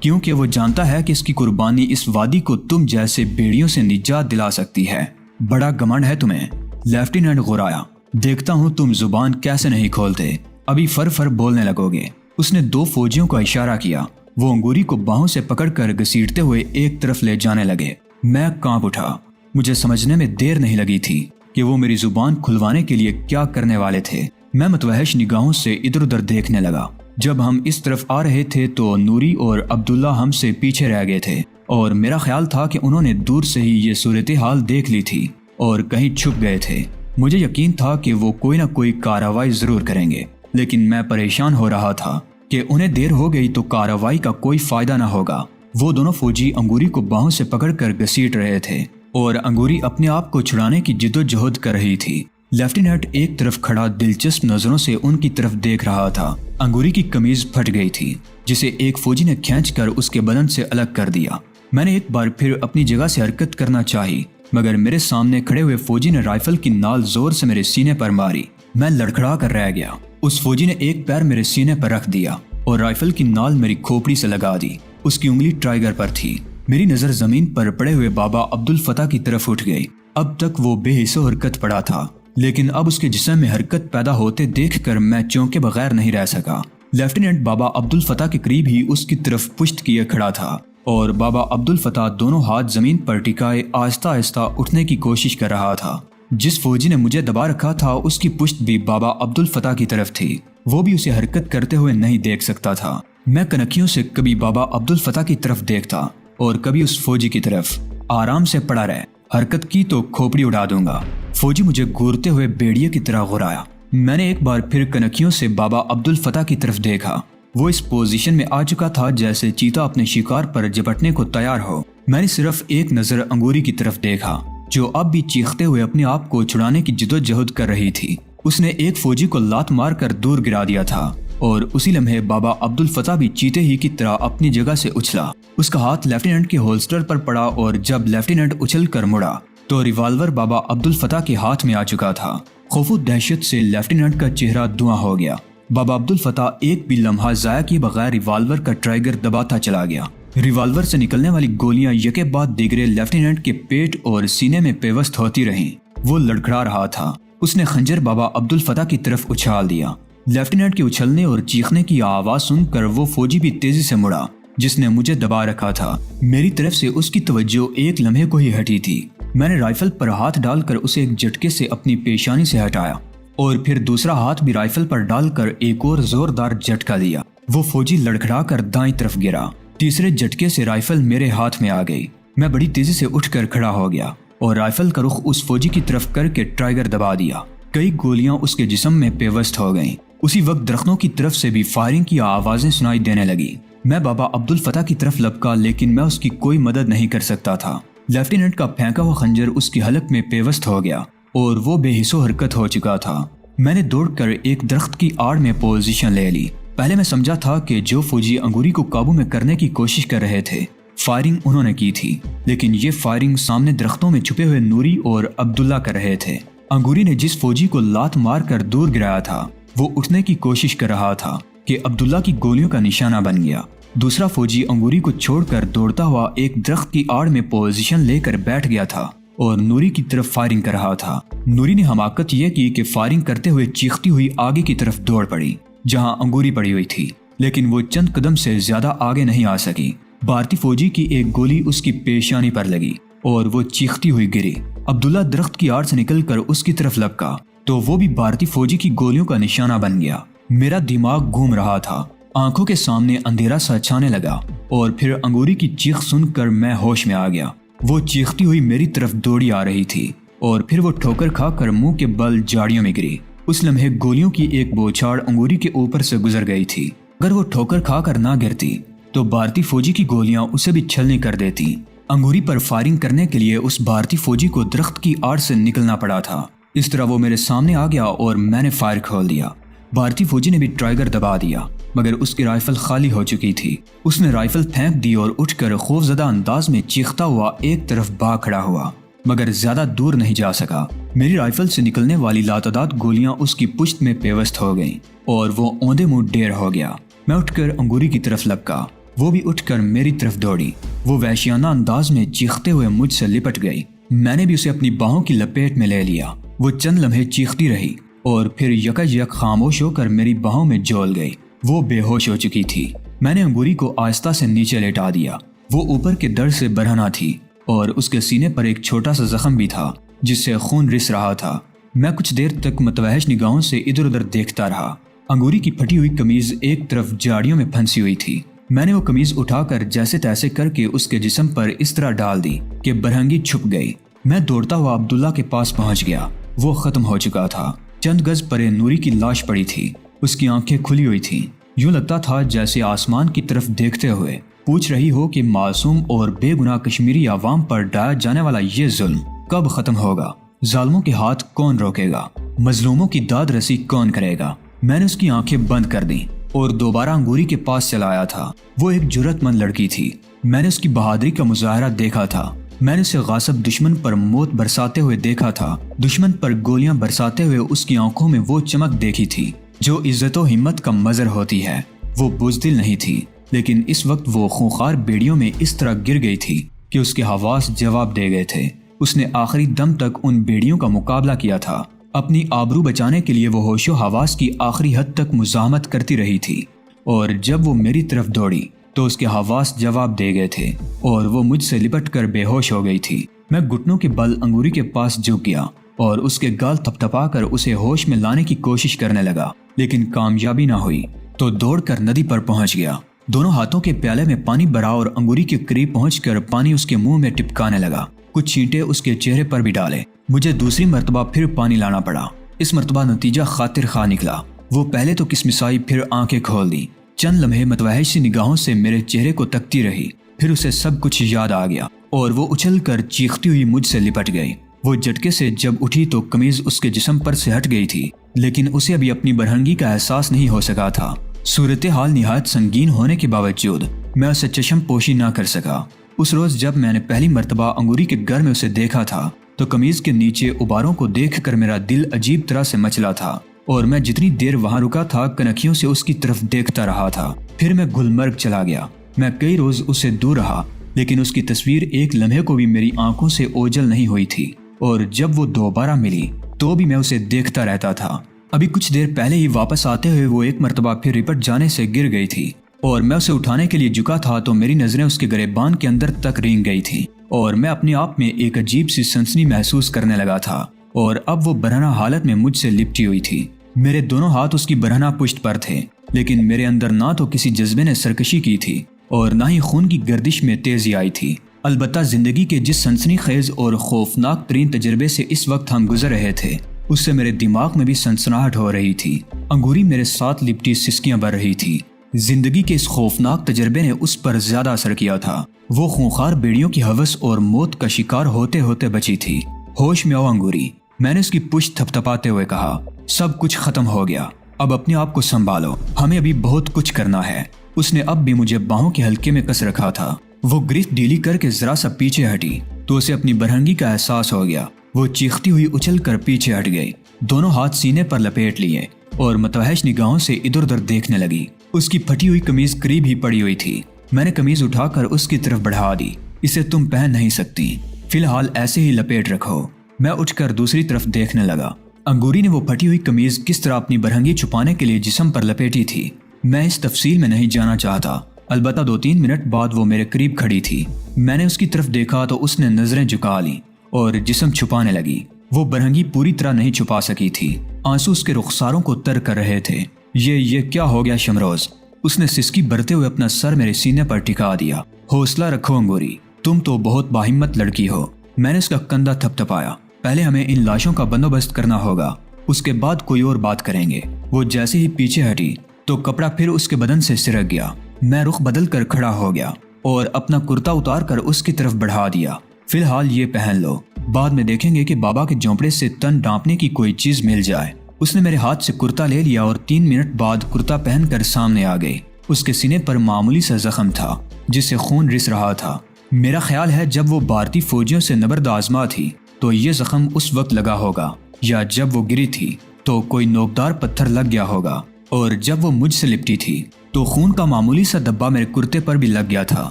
کیونکہ وہ جانتا ہے کہ اس کی قربانی اس وادی کو تم جیسے بیڑیوں سے نجات دلا سکتی ہے۔ بڑا گھمنڈ ہے تمہیں، لیفٹیننٹ غرایا، دیکھتا ہوں تم زبان کیسے نہیں کھولتے، ابھی فر فر بولنے لگو گے۔ اس نے 2 فوجیوں کو اشارہ کیا، وہ انگوری کو باہوں سے پکڑ کر گھسیٹتے ہوئے ایک طرف لے جانے لگے۔ میں کانپ اٹھا، مجھے سمجھنے میں دیر نہیں لگی تھی کہ وہ میری زبان کھلوانے کے لیے کیا کرنے والے تھے۔ میں متوحش نگاہوں سے ادھر ادھر دیکھنے لگا۔ جب ہم اس طرف آ رہے تھے تو نوری اور عبداللہ ہم سے پیچھے رہ گئے تھے، اور میرا خیال تھا کہ انہوں نے دور سے ہی یہ صورتحال دیکھ لی تھی اور کہیں چھپ گئے تھے۔ مجھے یقین تھا کہ وہ کوئی نہ کوئی کارروائی ضرور کریں گے، لیکن میں پریشان ہو رہا تھا کہ انہیں دیر ہو گئی تو کارروائی کا کوئی فائدہ نہ ہوگا۔ وہ دونوں فوجی انگوری کو باہوں سے پکڑ کر گھسیٹ رہے تھے اور انگوری اپنے آپ کو چھڑانے کی جدوجہد کر رہی تھی۔ لیفٹیننٹ ایک طرف کھڑا دلچسپ نظروں سے ان کی طرف دیکھ رہا تھا۔ انگوری کی قمیض پھٹ گئی تھی، جسے ایک فوجی نے کھینچ کر اس کے بدن سے الگ کر دیا۔ میں نے ایک بار پھر اپنی جگہ سے حرکت کرنا چاہی، مگر میرے سامنے کھڑے ہوئے فوجی نے رائفل کی نال زور سے میرے سینے پر ماری۔ میں لڑکھڑا کر رہ گیا۔ اس فوجی نے ایک پیر میرے سینے پر رکھ دیا اور رائفل کی نال میری کھوپڑی سے لگا دی۔ اس کی انگلی ٹرائگر پر تھی۔ میری نظر زمین پر پڑے ہوئے بابا عبدالفتاح کی طرف اٹھ گئی۔ اب تک وہ بے حس و حرکت پڑا تھا، لیکن اب اس کے جسم میں حرکت پیدا ہوتے دیکھ کر میں چونکے بغیر نہیں رہ سکا۔ لیفٹیننٹ بابا عبدالفتاح کے قریب ہی اس کی طرف پشت کیے کھڑا تھا، اور بابا عبدالفتاح دونوں ہاتھ زمین پر ٹکائے آہستہ آہستہ اٹھنے کی کوشش کر رہا تھا۔ جس فوجی نے مجھے دبا رکھا تھا اس کی پشت بھی بابا عبدالفتاح کی طرف تھی، وہ بھی اسے حرکت کرتے ہوئے نہیں دیکھ سکتا تھا۔ میں کنکھیوں سے کبھی بابا عبدالفتاح کی طرف دیکھتا اور کبھی اس فوجی کی طرف۔ آرام سے پڑا رہے، حرکت کی تو کھوپڑی اڑا دوں گا۔ فوجی مجھے گورتے ہوئے بیڑیے کی طرح غرایا۔ میں نے ایک بار پھر کنکھیوں سے بابا عبدالفتاح کی طرف دیکھا۔ وہ اس پوزیشن میں آ چکا تھا جیسے چیتا اپنے شکار پر جپٹنے کو تیار ہو۔ میں نے صرف ایک نظر انگوری کی طرف دیکھا، جو اب بھی چیختے ہوئے اپنے آپ کو چھڑانے کی جدوجہد کر رہی تھی۔ اس نے ایک فوجی کو لات مار کر دور گرا دیا تھا، اور اسی لمحے بابا عبدالفتاح بھی چیتے ہی کی طرح اپنی جگہ سے اچھلا۔ اس کا ہاتھ لیفٹیننٹ کے ہولسٹر پر پڑا، اور جب لیفٹیننٹ اچھل کر مڑا تو ریوالور بابا عبدالفتاح کے ہاتھ میں آ چکا تھا۔ خوف و دہشت سے لیفٹیننٹ کا چہرہ دھواں ہو گیا۔ بابا عبدالفتاح ایک بھی لمحہ ضائع کیے بغیر ریوالور کا ٹرائگر دباتا چلا گیا۔ ریوالور سے نکلنے والی گولیاں یکے بعد دیگرے لیفٹیننٹ کے پیٹ اور سینے میں پیوست ہوتی رہیں۔ وہ لڑکھڑا رہا تھا۔ اس نے خنجر بابا عبدالفتاح کی طرف اچھال دیا۔ لیفٹیننٹ کے اچھلنے اور چیخنے کی آواز سن کر وہ فوجی بھی تیزی سے مڑا جس نے مجھے دبا رکھا تھا۔ میری طرف سے اس کی توجہ ایک لمحے کو ہی ہٹی تھی۔ میں نے رائفل پر ہاتھ ڈال کر اسے ایک جھٹکے سے اپنی پیشانی سے ہٹایا، اور پھر دوسرا ہاتھ بھی رائفل پر ڈال کر ایک اور زوردار جھٹکا دیا۔ وہ فوجی لڑکھڑا کر دائیں طرف گرا۔ تیسرے جھٹکے سے رائفل میرے ہاتھ میں آ گئی۔ میں بڑی تیزی سے اٹھ کر کھڑا ہو گیا اور رائفل کا رخ اس فوجی کی طرف کر کے ٹرائگر دبا دیا۔ کئی گولیاں اس کے جسم میں پیوست ہو گئیں۔ اسی وقت درختوں کی طرف سے بھی فائرنگ کی آوازیں سنائی دینے لگی۔ میں بابا عبدالفتاح کی طرف لپکا، لیکن میں اس کی کوئی مدد نہیں کر سکتا تھا۔ لیفٹیننٹ کا پھینکا ہوا خنجر اس کی حلق میں پیوست ہو گیا اور وہ بے حس و حرکت ہو چکا تھا۔ میں نے دوڑ کر ایک درخت کی آڑ میں پوزیشن لے لی۔ پہلے میں سمجھا تھا کہ جو فوجی انگوری کو قابو میں کرنے کی کوشش کر رہے تھے، فائرنگ انہوں نے کی تھی، لیکن یہ فائرنگ سامنے درختوں میں چھپے ہوئے نوری اور عبداللہ کر رہے تھے۔ انگوری نے جس فوجی کو لات مار کر دور گرایا تھا وہ اٹھنے کی کوشش کر رہا تھا کہ عبداللہ کی گولیوں کا نشانہ بن گیا۔ دوسرا فوجی انگوری کو چھوڑ کر دوڑتا ہوا ایک درخت کی آڑ میں پوزیشن لے کر بیٹھ گیا تھا اور نوری کی طرف فائرنگ کر رہا تھا۔ نوری نے حماقت یہ کی کہ فائرنگ کرتے ہوئے چیختی ہوئی آگے کی طرف دوڑ پڑی جہاں انگوری پڑی ہوئی تھی، لیکن وہ چند قدم سے زیادہ آگے نہیں آ سکی۔ بھارتی فوجی کی ایک گولی اس کی پیشانی پر لگی اور وہ چیختی ہوئی گری۔ عبداللہ درخت کی آڑ سے نکل کر اس کی طرف لپکا تو وہ بھی بھارتی فوجی کی گولیوں کا نشانہ بن گیا۔ میرا دماغ گھوم رہا تھا، آنکھوں کے سامنے اندھیرا سا چھانے لگا، اور پھر انگوری کی چیخ سن کر میں ہوش میں آ گیا۔ وہ چیختی ہوئی میری طرف دوڑی آ رہی تھی اور پھر وہ ٹھوکر کھا کر منہ کے بل جاڑیوں میں گری۔ اس لمحے گولیوں کی ایک بوچھاڑ انگوری کے اوپر سے گزر گئی تھی۔ اگر وہ ٹھوکر کھا کر نہ گرتی تو بھارتی فوجی کی گولیاں اسے بھی چھلنی کر دیتی۔ انگوری پر فائرنگ کرنے کے لیے اس بھارتی فوجی کو درخت کی آڑ سے نکلنا پڑا تھا۔ اس طرح وہ میرے سامنے آ گیا اور میں نے فائر کھول دیا۔ بھارتی فوجی نے بھی ٹرائگر دبا دیا، مگر اس کی رائفل خالی ہو چکی تھی۔ اس نے رائفل پھینک دی اور اٹھ کر خوفزدہ انداز میں چیختا ہوا ایک طرف بھاگ کھڑا ہوا، مگر زیادہ دور نہیں جا سکا۔ میری رائفل سے نکلنے والی لاتعداد گولیاں اس کی پشت میں پیوست ہو گئیں اور وہ اوندے منہ ڈیر ہو گیا۔ میں اٹھ کر انگوری کی طرف لپکا۔ وہ بھی اٹھ کر میری طرف دوڑی۔ وہ وحشیانہ انداز میں چیختے ہوئے مجھ سے لپٹ گئی۔ میں نے بھی اسے اپنی باہوں کی لپیٹ میں لے لیا۔ وہ چند لمحے چیختی رہی اور پھر یک خاموش ہو کر میری باہوں میں جول گئی۔ وہ بے ہوش ہو چکی تھی۔ میں نے انگوری کو آہستہ سے نیچے لیٹا دیا۔ وہ اوپر کے در سے برہنہ تھی اور اس کے سینے پر ایک چھوٹا سا زخم بھی تھا جس سے خون رس رہا تھا۔ میں کچھ دیر تک متوحش نگاہوں سے ادھر ادھر دیکھتا رہا۔ انگوری کی پھٹی ہوئی قمیض ایک طرف جاڑیوں میں پھنسی ہوئی تھی۔ میں نے وہ قمیض اٹھا کر جیسے تیسے کر کے اس کے جسم پر اس طرح ڈال دی کہ برہنگی چھپ گئی۔ میں دوڑتا ہوا عبداللہ کے پاس پہنچ گیا۔ وہ ختم ہو چکا تھا۔ چند گز پرے نوری کی لاش پڑی تھی۔ اس کی آنکھیں کھلی ہوئی تھیں۔ یوں لگتا تھا جیسے آسمان کی طرف دیکھتے ہوئے پوچھ رہی ہو کہ معصوم اور بے گناہ کشمیری عوام پر ڈھایا جانے والا یہ ظلم کب ختم ہوگا؟ ظالموں کے ہاتھ کون روکے گا؟ مظلوموں کی داد رسی کون کرے گا؟ میں نے اس کی آنکھیں بند کر دیں اور دوبارہ انگوری کے پاس چلا آیا تھا۔ وہ ایک جرأت مند لڑکی تھی۔ میں نے اس کی بہادری کا مظاہرہ دیکھا تھا۔ میں نے اسے غاصب دشمن پر موت برساتے ہوئے دیکھا تھا۔ دشمن پر گولیاں برساتے ہوئے اس کی آنکھوں میں وہ چمک دیکھی تھی جو عزت و ہمت کا مظہر ہوتی ہے۔ وہ بزدل نہیں تھی، لیکن اس وقت وہ خونخوار بیڑیوں میں اس طرح گر گئی تھی کہ اس کے حواس جواب دے گئے تھے۔ اس نے آخری دم تک ان بیڑیوں کا مقابلہ کیا تھا۔ اپنی آبرو بچانے کے لیے وہ ہوش و حواس کی آخری حد تک مزاحمت کرتی رہی تھی، اور جب وہ میری طرف دوڑی تو اس کے حواس جواب دے گئے تھے اور وہ مجھ سے لپٹ کر بے ہوش ہو گئی تھی۔ میں گھٹنوں کے بل انگوری کے پاس جھک گیا اور اس کے گال تھپ تھپا کر اسے ہوش میں لانے کی کوشش کرنے لگا، لیکن کامیابی نہ ہوئی تو دوڑ کر ندی پر پہنچ گیا۔ دونوں ہاتھوں کے پیالے میں پانی بھرا اور انگوری کے قریب پہنچ کر پانی اس کے منہ میں ٹپکانے لگا۔ کچھ چھینٹے اس کے چہرے پر بھی ڈالے۔ مجھے دوسری مرتبہ پھر پانی لانا پڑا۔ اس مرتبہ نتیجہ خاطر خواہ نکلا۔ وہ پہلے تو کسمسائی، پھر آنکھیں کھول دی۔ چند لمحے متوحش سی نگاہوں سے میرے چہرے کو تکتی رہی، پھر اسے سب کچھ یاد آ گیا اور وہ اچھل کر چیختی ہوئی مجھ سے لپٹ گئی۔ وہ جھٹکے سے جب اٹھی تو قمیض اس کے جسم پر سے ہٹ گئی تھی، لیکن اسے ابھی اپنی برہنگی کا احساس نہیں ہو سکا تھا۔ صورتحال نہایت سنگین ہونے کے باوجود میں اسے چشم پوشی نہ کر سکا۔ اس روز جب میں نے پہلی مرتبہ انگوری کے گھر میں اسے دیکھا تھا تو قمیض کے نیچے اباروں کو دیکھ کر میرا دل عجیب طرح سے مچلا تھا، اور میں جتنی دیر وہاں رکا تھا کنکھیوں سے اس کی طرف دیکھتا رہا تھا۔ پھر میں گلمرگ چلا گیا۔ میں کئی روز اس سے دور رہا، لیکن اس کی تصویر ایک لمحے کو بھی میری آنکھوں سے اوجھل نہیں ہوئی تھی، اور جب وہ دوبارہ ملی تو بھی میں اسے دیکھتا رہتا تھا۔ ابھی کچھ دیر پہلے ہی واپس آتے ہوئے وہ ایک مرتبہ پھر رپٹ جانے سے گر گئی تھی، اور میں اسے اٹھانے کے لیے جھکا تھا تو میری نظریں اس کے گریبان کے اندر تک رینگ گئی تھیں، اور میں اپنے آپ میں ایک عجیب سی سنسنی محسوس کرنے لگا تھا۔ اور اب وہ برہنہ حالت میں مجھ سے لپٹی ہوئی تھی۔ میرے دونوں ہاتھ اس کی برہنہ پشت پر تھے، لیکن میرے اندر نہ تو کسی جذبے نے سرکشی کی تھی اور نہ ہی خون کی گردش میں تیزی آئی تھی۔ البتہ زندگی کے جس سنسنی خیز اور خوفناک ترین تجربے سے اس وقت ہم گزر رہے تھے، اس سے میرے دماغ میں بھی سنسناہٹ ہو رہی تھی۔ انگوری میرے ساتھ لپٹی سسکیاں بھر رہی تھی۔ زندگی کے اس خوفناک تجربے نے اس پر زیادہ اثر کیا تھا۔ وہ خونخوار بیڑیوں کی ہوس اور موت کا شکار ہوتے ہوتے بچی تھی۔ ہوش میں آؤ انگوری، میں نے اس کی پشت تھپ تھپاتے ہوئے کہا۔ سب کچھ ختم ہو گیا، اب اپنے آپ کو سنبھالو، ہمیں ابھی بہت کچھ کرنا ہے۔ اس نے اب بھی مجھے باہوں کے حلقے میں کس رکھا تھا۔ وہ گرفت ڈھیلی کر کے ذرا سا پیچھے ہٹی تو اسے اپنی برہنگی کا احساس ہو گیا۔ وہ چیختی ہوئی اچھل کر پیچھے ہٹ گئی، دونوں ہاتھ سینے پر لپیٹ لیے اور متوحش نگاہوں سے ادھر ادھر دیکھنے لگی۔ اس کی پھٹی ہوئی قمیض قریب ہی پڑی ہوئی تھی۔ میں نے قمیض اٹھا کر اس کی طرف بڑھا دی۔ اسے تم پہن نہیں سکتی، فی الحال ایسے ہی لپیٹ رکھو۔ میں اٹھ کر دوسری طرف دیکھنے لگا۔ انگوری نے وہ پھٹی ہوئی قمیض کس طرح اپنی برہنگی چھپانے کے لیے جسم پر لپیٹی تھی، میں اس تفصیل میں نہیں جانا چاہتا۔ البتہ 2-3 منٹ بعد وہ میرے قریب کھڑی تھی۔ میں نے اس کی طرف دیکھا تو اس نے نظریں جھکا لیں اور جسم چھپانے لگی۔ وہ برہنگی پوری طرح نہیں چھپا سکی تھی، آنسو اس کے رخساروں کو تر کر رہے تھے۔ یہ کیا ہو گیا شمروز؟ اس نے سسکی بھرتے ہوئے اپنا سر میرے سینے پر ٹکا دیا۔ حوصلہ رکھو انگوری، تم تو بہت باہمت لڑکی ہو۔ میں نے اس کا کندھا تھپ تھپایا۔ پہلے ہمیں ان لاشوں کا بندوبست کرنا ہوگا، اس کے بعد کوئی اور بات کریں گے۔ وہ جیسے ہی پیچھے ہٹی تو کپڑا پھر اس کے بدن سے سرک گیا۔ میں رخ بدل کر کھڑا ہو گیا اور اپنا کرتا اتار کر اس کی طرف بڑھا دیا۔ فی الحال یہ پہن لو، بعد میں دیکھیں گے کہ بابا کے جھونپڑے سے تن ڈھانپنے کی کوئی چیز مل جائے۔ اس نے میرے ہاتھ سے کرتا لے لیا اور 3 منٹ بعد کرتا پہن کر سامنے آ گئی۔ اس کے سینے پر معمولی سا زخم تھا جس سے خون رس رہا تھا۔ میرا خیال ہے جب وہ بھارتی فوجیوں سے نبرد آزما تھی تو یہ زخم اس وقت لگا ہوگا، یا جب وہ گری تھی تو کوئی نوکدار پتھر لگ گیا ہوگا، اور جب وہ مجھ سے لپٹی تھی تو خون کا معمولی سا دبا میرے کرتے پر بھی لگ گیا تھا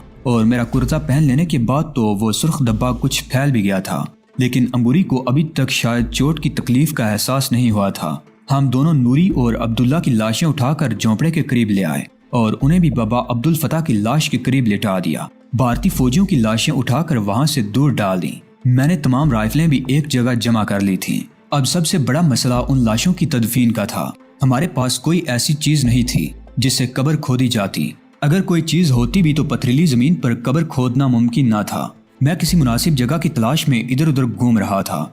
اور میرا کرتا پہن لینے کے بعد تو وہ سرخ دبا کچھ پھیل بھی گیا تھا، لیکن انگوری کو ابھی تک شاید چوٹ کی تکلیف کا احساس نہیں ہوا تھا۔ ہم دونوں نوری اور عبداللہ کی لاشیں اٹھا کر جھونپڑے کے قریب لے آئے اور انہیں بھی بابا عبدالفتاح کی لاش کے قریب لٹا دیا۔ بھارتی فوجیوں کی لاشیں اٹھا کر وہاں سے دور ڈال دیں۔ میں نے تمام رائفلیں بھی ایک جگہ جمع کر لی تھیں۔ اب سب سے بڑا مسئلہ ان لاشوں کی تدفین کا تھا۔ ہمارے پاس کوئی ایسی چیز نہیں تھی جس سے قبر کھودی جاتی۔ اگر کوئی چیز ہوتی بھی تو پتھریلی زمین پر قبر کھودنا ممکن نہ تھا۔ میں کسی مناسب جگہ کی تلاش میں ادھر ادھر گھوم رہا تھا۔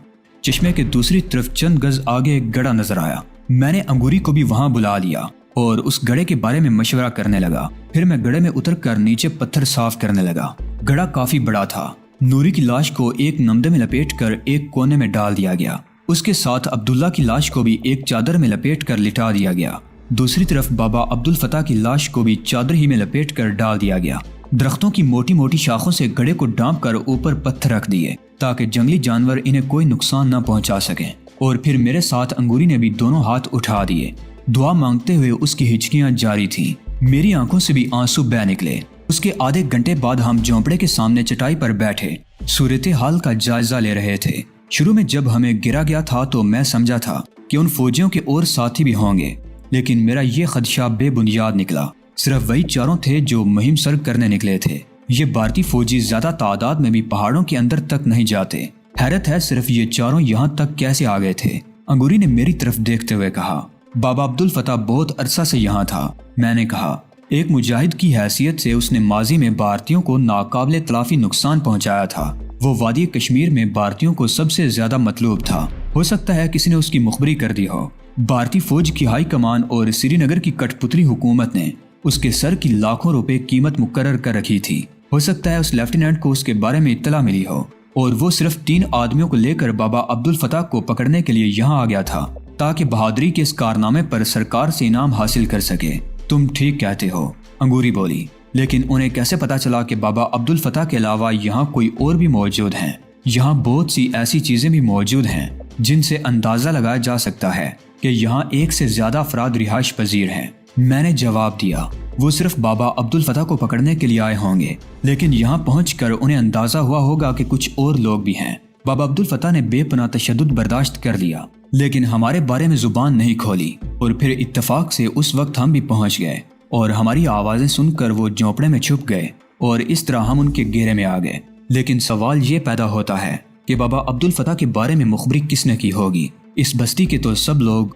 چشمے کے دوسری طرف چند گز آگے ایک گڑھا نظر آیا۔ میں نے انگوری کو بھی وہاں بلا لیا اور اس گڑھے کے بارے میں مشورہ کرنے لگا۔ پھر میں گڑھے میں اتر کر نیچے پتھر صاف کرنے لگا۔ گڑھا کافی بڑا تھا۔ نوری کی لاش کو ایک نمدے میں لپیٹ کر ایک کونے میں ڈال دیا گیا۔ اس کے ساتھ عبداللہ کی لاش کو بھی ایک چادر میں لپیٹ کر لٹا دیا گیا۔ دوسری طرف بابا عبدالفتاح کی لاش کو بھی چادر ہی میں لپیٹ کر ڈال دیا گیا۔ درختوں کی موٹی موٹی شاخوں سے گڑھے کو ڈانپ کر اوپر پتھر رکھ دیے تاکہ جنگلی جانور انہیں کوئی نقصان نہ پہنچا سکیں، اور پھر میرے ساتھ انگوری نے بھی دونوں ہاتھ اٹھا دیے۔ دعا مانگتے ہوئے اس کی ہچکیاں جاری تھیں۔ میری آنکھوں سے بھی آنسو بہہ نکلے۔ اس کے آدھے گھنٹے بعد ہم جھونپڑے کے سامنے چٹائی پر بیٹھے صورتحال کا جائزہ لے رہے تھے۔ شروع میں جب ہمیں گرا گیا تھا تو میں سمجھا تھا کہ ان فوجیوں کے اور ساتھی بھی ہوں گے، لیکن میرا یہ خدشہ بے بنیاد نکلا۔ صرف وہی چاروں تھے جو مہم سر کرنے نکلے تھے۔ یہ بھارتی فوجی زیادہ تعداد میں بھی پہاڑوں کے اندر تک نہیں جاتے۔ حیرت ہے صرف یہ چاروں یہاں تک کیسے آ گئے تھے۔ انگوری نے میری طرف دیکھتے ہوئے کہا، بابا عبدالفتاح بہت عرصہ سے یہاں تھا۔ میں نے کہا، ایک مجاہد کی حیثیت سے اس نے ماضی میں بھارتیوں کو ناقابل تلافی نقصان پہنچایا تھا۔ وہ وادی کشمیر میں بھارتیوں کو سب سے زیادہ مطلوب تھا۔ ہو سکتا ہے کسی نے اس کی مخبری کر دی ہو۔ بھارتی فوج کی ہائی کمان اور سری نگر کی کٹ پتلی حکومت نے اس کے سر کی لاکھوں روپے قیمت مقرر کر رکھی تھی۔ ہو سکتا ہے اس لیفٹیننٹ کو اس کے بارے میں اطلاع ملی ہو اور وہ صرف 3 آدمیوں کو لے کر بابا عبدالفتاح کو پکڑنے کے لیے یہاں آ گیا تھا تاکہ بہادری کے اس کارنامے پر سرکار سے انعام حاصل کر سکے۔ تم ٹھیک کہتے ہو، انگوری بولی، لیکن انہیں کیسے پتا چلا کہ بابا عبدالفتاح کے علاوہ یہاں کوئی اور بھی موجود ہیں؟ یہاں بہت سی ایسی چیزیں بھی موجود ہیں جن سے اندازہ لگایا جا سکتا ہے کہ یہاں ایک سے زیادہ افراد رہائش پذیر ہیں۔ میں نے جواب دیا، وہ صرف بابا عبدالفتاح کو پکڑنے کے لیے آئے ہوں گے، لیکن یہاں پہنچ کر انہیں اندازہ ہوا ہوگا کہ کچھ اور لوگ بھی ہیں۔ بابا عبدالفتاح نے بے پناہ تشدد برداشت کر لیا، لیکن ہمارے بارے میں زبان نہیں کھولی، اور پھر اتفاق سے اس وقت ہم بھی پہنچ گئے اور ہماری آوازیں سن کر وہ جھونپڑے میں چھپ گئے اور اس طرح ہم ان کے گھیرے میں آ گئے۔ لیکن سوال یہ پیدا ہوتا ہے کہ بابا عبدالفتاح کے بارے میں مخبری کس نے کی ہوگی؟ اس بستی کے تو سب لوگ۔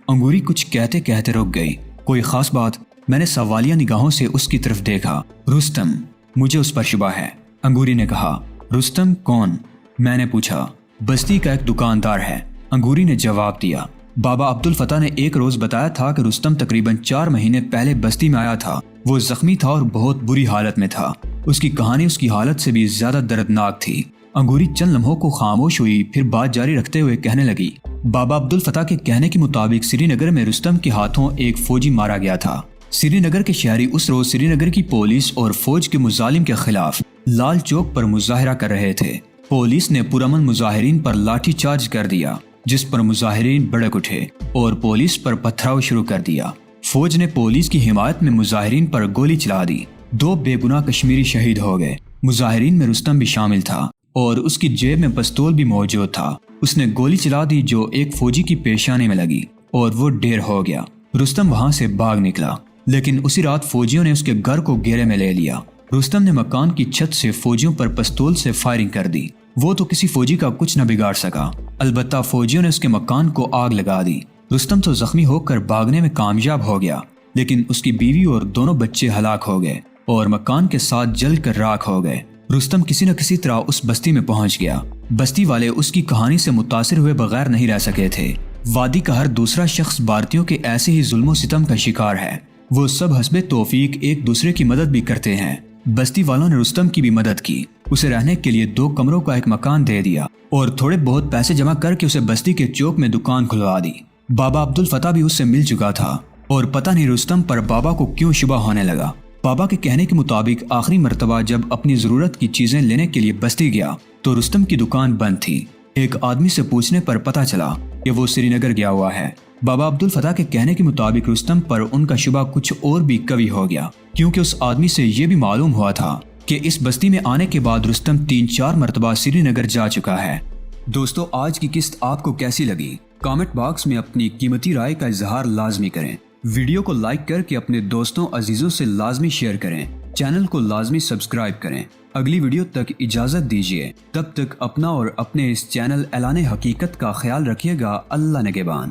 انگوری کچھ کہتے کہتے رک گئی۔ کوئی خاص بات؟ میں نے سوالیہ نگاہوں سے اس کی طرف دیکھا۔ رستم، مجھے اس پر شبہ ہے، انگوری نے کہا۔ رستم کون؟ میں نے پوچھا۔ بستی کا ایک دکاندار ہے، انگوری نے جواب دیا۔ بابا عبدالفتاح نے ایک روز بتایا تھا کہ رستم تقریباً 4 مہینے پہلے بستی میں آیا تھا۔ وہ زخمی تھا اور بہت بری حالت میں تھا۔ اس کی کہانی اس کی حالت سے بھی زیادہ دردناک تھی۔ انگوری چند لمحوں کو خاموش ہوئی، پھر بات جاری رکھتے ہوئے کہنے لگی، بابا عبدالفتاح کے کہنے کے مطابق سری نگر میں رستم کے ہاتھوں ایک فوجی مارا گیا تھا۔ سری نگر کے شہری اس روز سری نگر کی پولیس اور فوج کے مظالم کے خلاف لال چوک پر مظاہرہ کر رہے تھے۔ پولیس نے پرامن مظاہرین پر لاٹھی چارج کر دیا، جس پر مظاہرین بھڑک اٹھے اور پولیس پر پتھراؤ شروع کر دیا۔ فوج نے پولیس کی حمایت میں مظاہرین پر گولی چلا دی۔ 2 بے گناہ کشمیری شہید ہو گئے۔ مظاہرین میں رستم بھی شامل تھا اور اس کی جیب میں پستول بھی موجود تھا۔ اس نے گولی چلا دی جو ایک فوجی کی پیشانی میں لگی اور وہ ڈھیر ہو گیا۔ رستم وہاں سے بھاگ نکلا، لیکن اسی رات فوجیوں نے اس کے گھر کو گھیرے میں لے لیا۔ رستم نے مکان کی چھت سے فوجیوں پر پستول سے فائرنگ کر دی۔ وہ تو کسی فوجی کا کچھ نہ بگاڑ سکا، البتہ فوجیوں نے اس کے مکان کو آگ لگا دی۔ رستم تو زخمی ہو کر بھاگنے میں کامیاب ہو گیا، لیکن اس کی بیوی اور دونوں بچے ہلاک ہو گئے اور مکان کے ساتھ جل کر راکھ ہو گئے۔ رستم کسی نہ کسی طرح اس بستی میں پہنچ گیا۔ بستی والے اس کی کہانی سے متاثر ہوئے بغیر نہیں رہ سکے تھے۔ وادی کا ہر دوسرا شخص بھارتیوں کے ایسے ہی ظلم و ستم کا شکار ہے۔ وہ سب حسب توفیق ایک دوسرے کی مدد بھی کرتے ہیں۔ بستی والوں نے رستم کی بھی مدد کی، اسے رہنے کے لیے 2 کمروں کا ایک مکان دے دیا اور تھوڑے بہت پیسے جمع کر کے اسے بستی کے چوک میں دکان کھلوا دی۔ بابا عبدالفتاح بھی اس سے مل چکا تھا اور پتہ نہیں رستم پر بابا کو کیوں شبہ ہونے لگا۔ بابا کے کہنے کے مطابق آخری مرتبہ جب اپنی ضرورت کی چیزیں لینے کے لیے بستی گیا تو رستم کی دکان بند تھی۔ ایک آدمی سے پوچھنے پر پتہ چلا کہ وہ سری نگر گیا ہوا ہے۔ بابا عبدالفتاح کے کہنے کے مطابق رستم پر ان کا شبہ کچھ اور بھی قوی ہو گیا، کیونکہ اس آدمی سے یہ بھی معلوم ہوا تھا کہ اس بستی میں آنے کے بعد رستم 3-4 مرتبہ سری نگر جا چکا ہے۔ دوستو، آج کی قسط آپ کو کیسی لگی؟ کامنٹ باکس میں اپنی قیمتی رائے کا اظہار لازمی کریں۔ ویڈیو کو لائک کر کے اپنے دوستوں عزیزوں سے لازمی شیئر کریں۔ چینل کو لازمی سبسکرائب کریں۔ اگلی ویڈیو تک اجازت دیجیے، تب تک اپنا اور اپنے اس چینل اعلان حقیقت کا خیال رکھیے گا۔ اللہ نگہبان۔